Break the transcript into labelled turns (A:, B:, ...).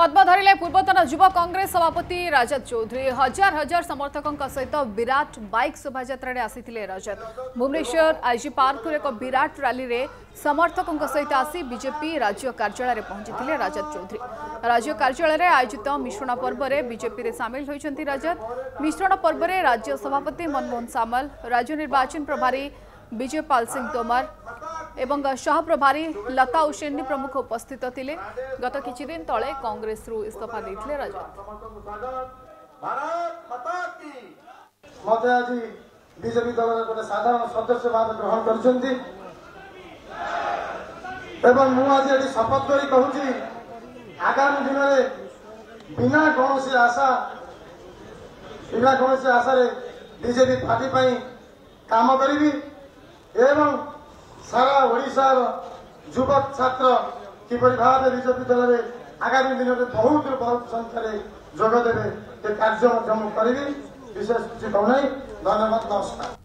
A: पद्म धरिले पूर्वतन युवा कांग्रेस सभापति राजत चौधरी हजार हजार समर्थकों सहित विराट बाइक शोभायात्रा आसी राजत भुवनेश्वर आईजी पार्क एक विराट रैली रे समर्थकों सहित आसी बीजेपी राज्य कार्यालय पहुंची राजत चौधरी राज्य कार्यालय आयोजित मिश्रण पर्व में बीजेपी सामिल होती राजत मिश्रण पर्व में राज्य सभापति मनमोहन सामल राज्य निर्वाचन प्रभारी विजय पाल सिंह तोमर एवं सह प्रभारी लता उसेंडी प्रमुख उपस्थित थिले। गत किछि दिन तले कांग्रेस रु इस्तीफा देथिले राजत।
B: मते आज बीजेपी दल गोटे साधारण सदस्य भाव ग्रहण करछन्ती एवं मु आज एटी शपथ करी कहूची आगामी दिन में बिना कौन आशा रे बीजेपी पार्टी पई काम करी एवं सारा ओडिशार युवक छात्र किपरि भाव बीजेपी दल में आगामी दिन में बहुत संख्यार जोगदेवे कार्य करी विशेष किसी कहूना। धन्यवाद, नमस्कार।